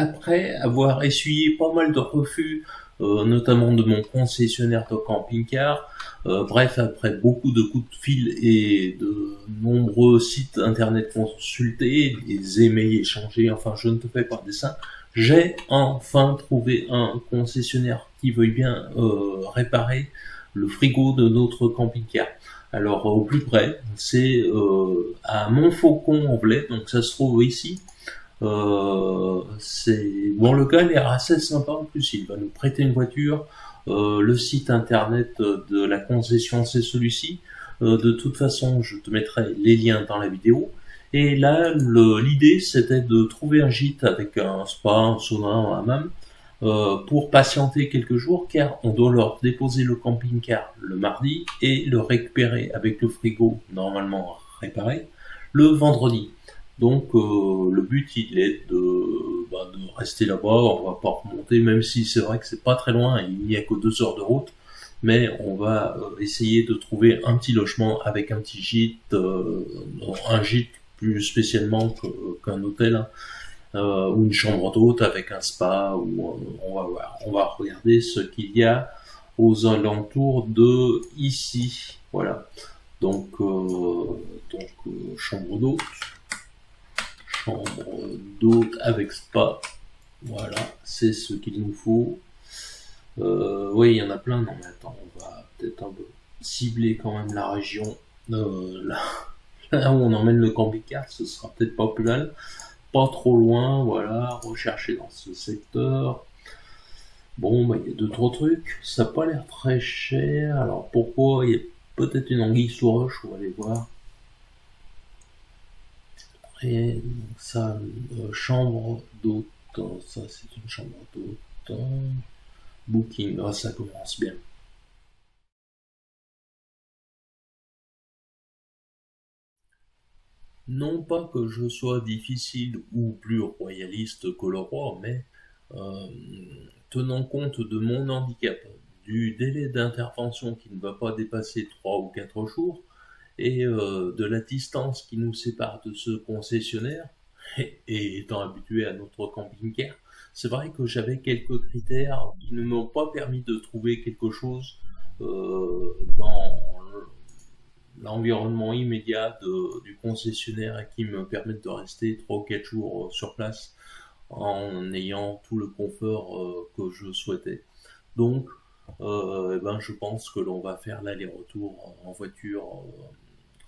après avoir essuyé pas mal de refus, notamment de mon concessionnaire de camping-car, bref, après beaucoup de coups de fil et de nombreux sites internet consultés, les emails échangés, enfin je ne te fais pas de dessin, j'ai enfin trouvé un concessionnaire qui veuille bien réparer le frigo de notre camping-car. Alors au plus près, c'est à Montfaucon-en-Velay, donc ça se trouve ici. Le gars a l'air assez sympa en plus, il va nous prêter une voiture. Le site internet de la concession c'est celui-ci. De toute façon, je te mettrai les liens dans la vidéo. Et là, l'idée c'était de trouver un gîte avec un spa, un sauna, un hammam, pour patienter quelques jours, car on doit leur déposer le camping-car le mardi et le récupérer avec le frigo normalement réparé le vendredi. Donc le but il est de rester là-bas, on va pas remonter, même si c'est vrai que c'est pas très loin, il n'y a que 2 heures de route, mais on va essayer de trouver un petit logement avec un petit gîte, un gîte plus spécialement qu'un hôtel, hein, ou une chambre d'hôte avec un spa, ou on va voir, on va regarder ce qu'il y a aux alentours de ici, voilà. Donc chambre d'hôte avec spa, voilà, c'est ce qu'il nous faut. Oui, il y en a plein, non mais attends, on va peut-être un peu cibler quand même la région, là où on emmène le camping-car, ce sera peut-être pas plus mal, pas trop loin, voilà, rechercher dans ce secteur. Bon, il y a 2-3 trucs, ça n'a pas l'air très cher, alors pourquoi, il y a peut-être une anguille sous roche, on va aller voir. Et ça, chambre d'hôte, ça c'est une chambre d'hôte, booking, ça commence bien. Non pas que je sois difficile ou plus royaliste que le roi, mais tenant compte de mon handicap, du délai d'intervention qui ne va pas dépasser 3 ou 4 jours, et de la distance qui nous sépare de ce concessionnaire, et étant habitué à notre camping-car, c'est vrai que j'avais quelques critères qui ne m'ont pas permis de trouver quelque chose dans l'environnement immédiat du concessionnaire et qui me permettent de rester 3 ou 4 jours sur place en ayant tout le confort que je souhaitais. Donc, je pense que l'on va faire l'aller-retour en voiture.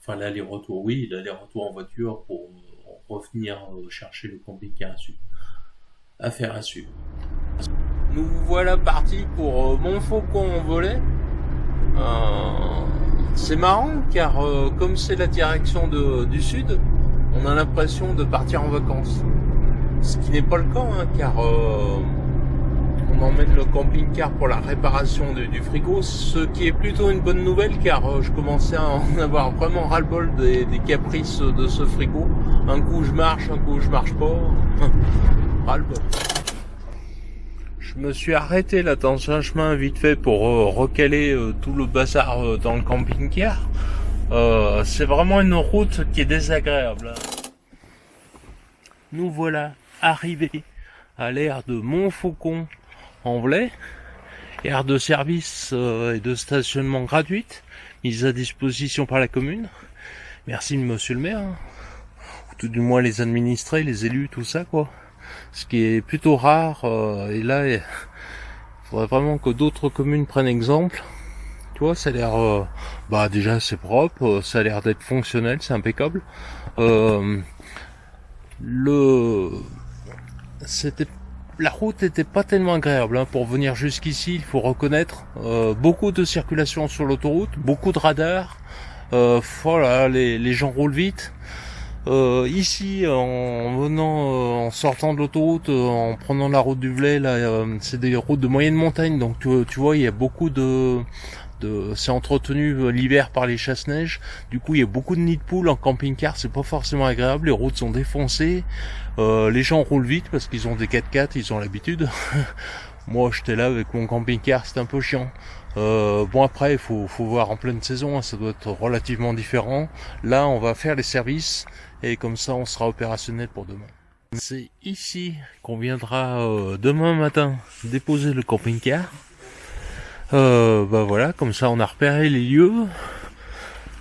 Enfin, l'aller-retour, oui, l'aller-retour en voiture pour revenir chercher le camping-car à suivre. Affaire à suivre. Nous voilà partis pour Montfaucon-en-Velay. C'est marrant car comme c'est la direction du sud, on a l'impression de partir en vacances. Ce qui n'est pas le cas, hein, car on emmène le camping-car pour la réparation du frigo, ce qui est plutôt une bonne nouvelle car je commençais à en avoir vraiment ras-le-bol des caprices de ce frigo. Un coup je marche, un coup je marche pas. Ras-le-bol. Je me suis arrêté là dans un chemin vite fait pour recaler tout le bazar dans le camping-car. C'est vraiment une route qui est désagréable. Nous voilà arrivés à l'aire de Montfaucon-en-Velay, aire de service et de stationnement gratuite, mise à disposition par la commune. Merci monsieur le maire, hein. Ou tout du moins les administrés, les élus, tout ça quoi. Ce qui est plutôt rare, et là il faudrait vraiment que d'autres communes prennent exemple. Tu vois, ça a l'air, déjà c'est propre, ça a l'air d'être fonctionnel, c'est impeccable. La route était pas tellement agréable, hein. Pour venir jusqu'ici, il faut reconnaître beaucoup de circulation sur l'autoroute, beaucoup de radars. Voilà, les gens roulent vite. Ici, en sortant de l'autoroute, en prenant la route du Velay, là, c'est des routes de moyenne montagne, donc tu vois, il y a beaucoup c'est entretenu l'hiver par les chasse-neige. Du coup, il y a beaucoup de nids de poules en camping-car, c'est pas forcément agréable. Les routes sont défoncées. Les gens roulent vite parce qu'ils ont des 4x4, ils ont l'habitude. Moi, j'étais là avec mon camping-car, c'était un peu chiant. Après, il faut voir en pleine saison, hein, ça doit être relativement différent. Là, on va faire les services et comme ça, on sera opérationnel pour demain. C'est ici qu'on viendra demain matin déposer le camping-car. Bah voilà, comme ça on a repéré les lieux.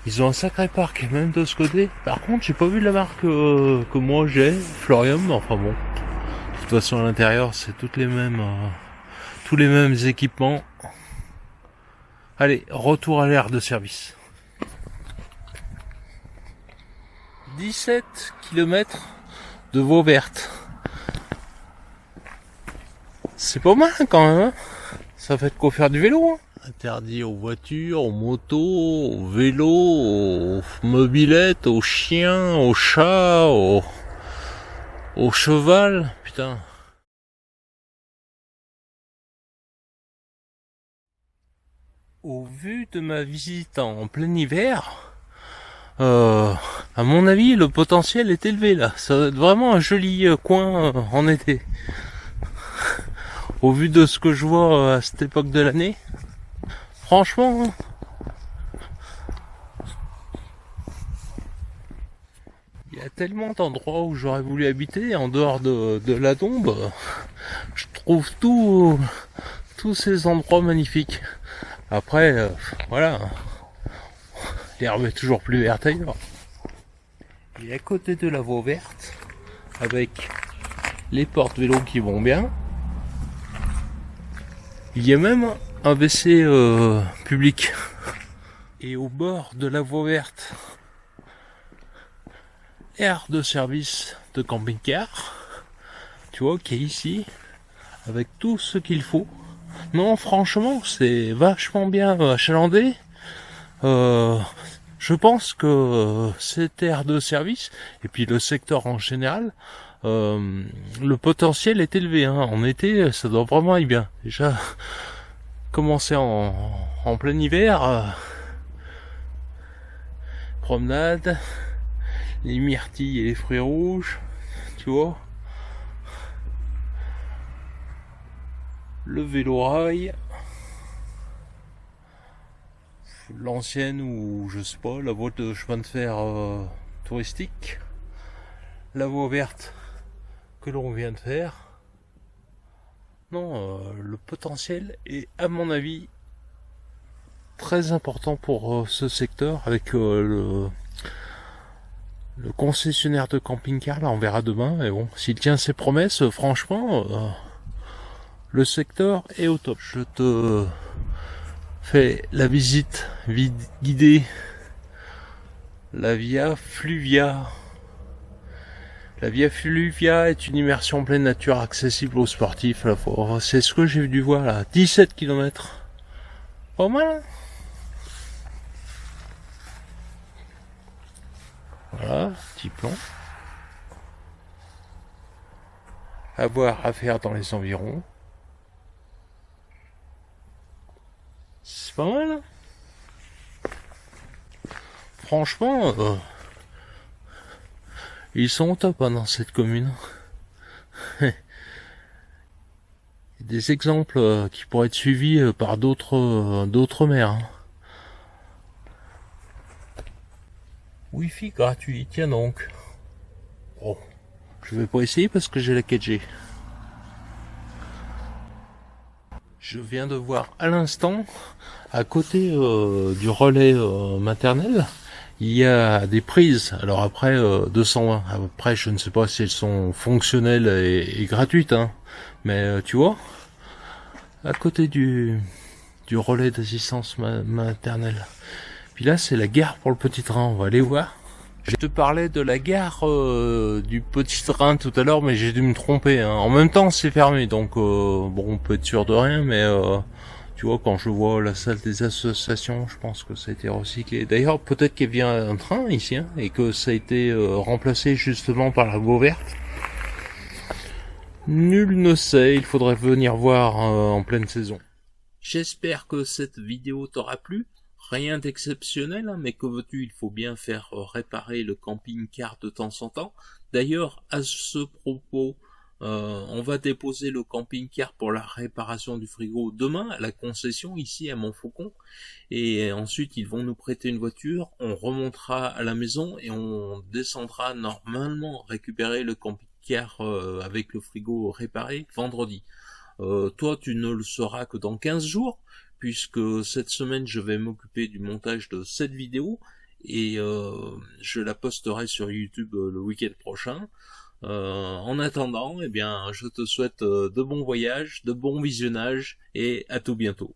Ils ont un sacré parc même de ce côté. Par contre, j'ai pas vu la marque que moi j'ai, Florium. Enfin bon, de toute façon à l'intérieur c'est toutes les mêmes, tous les mêmes équipements. Allez, retour à l'aire de service. 17 km de voie verte. C'est pas mal quand même, hein. Ça fait de quoi faire du vélo, hein. Interdit aux voitures, aux motos, aux vélos, aux mobylettes, aux chiens, aux chats, aux cheval. Putain. Au vu de ma visite en plein hiver, à mon avis, le potentiel est élevé là. Ça va être vraiment un joli coin en été. Au vu de ce que je vois à cette époque de l'année, franchement, hein. Il y a tellement d'endroits où j'aurais voulu habiter en dehors de la Dombe. Je trouve tous ces endroits magnifiques. Après, voilà, l'herbe est toujours plus verte ailleurs. Et à côté de la voie verte, avec les portes vélos qui vont bien, il y a même un WC public. Et au bord de la voie verte, aire de service de camping-car, tu vois, qui est ici, avec tout ce qu'il faut. Non, franchement, c'est vachement bien achalandé. Je pense que cette aire de service, et puis le secteur en général, le potentiel est élevé, hein. En été, ça doit vraiment aller bien. Déjà, commencer en plein hiver, promenade, les myrtilles et les fruits rouges, tu vois. Le vélo-rail, l'ancienne ou je sais pas, la voie de chemin de fer touristique, la voie verte que l'on vient de faire. Non, le potentiel est à mon avis très important pour ce secteur avec le concessionnaire de camping-car. Là on verra demain, mais bon, s'il tient ses promesses, franchement, le secteur est au top. Je te fais la visite guidée, la Via Fluvia. La Via Fluvia est une immersion en pleine nature accessible aux sportifs. C'est ce que j'ai dû voir là, 17 km. Pas mal, hein. Voilà, petit plan. À voir, à faire dans les environs. C'est pas mal, hein. Franchement, ils sont au top, hein, dans cette commune. Des exemples qui pourraient être suivis par d'autres maires, hein. Wi-Fi gratuit, tiens donc. Bon, je vais pas essayer parce que j'ai la 4G. Je viens de voir à l'instant, à côté du relais maternel, il y a des prises. Alors après 220. Après je ne sais pas si elles sont fonctionnelles et gratuites, hein. Mais tu vois, à côté du relais d'assistance maternelle. Puis là c'est la gare pour le petit train. On va aller voir. Je te parlais de la gare du petit train tout à l'heure, mais j'ai dû me tromper, hein. En même temps c'est fermé, donc bon, on peut être sûr de rien, mais tu vois, quand je vois la salle des associations, je pense que ça a été recyclé. D'ailleurs, peut-être qu'il vient un train ici, hein, et que ça a été remplacé justement par la voie verte. Nul ne sait, il faudrait venir voir en pleine saison. J'espère que cette vidéo t'aura plu. Rien d'exceptionnel, hein, mais que veux-tu, il faut bien faire réparer le camping-car de temps en temps. D'ailleurs, à ce propos, on va déposer le camping-car pour la réparation du frigo demain à la concession ici à Montfaucon. Et ensuite, ils vont nous prêter une voiture, on remontera à la maison et on descendra normalement récupérer le camping-car car avec le frigo réparé vendredi. Toi, tu ne le sauras que dans 15 jours, puisque cette semaine, je vais m'occuper du montage de cette vidéo, et je la posterai sur YouTube le week-end prochain. En attendant, eh bien, je te souhaite de bons voyages, de bons visionnages, et à tout bientôt.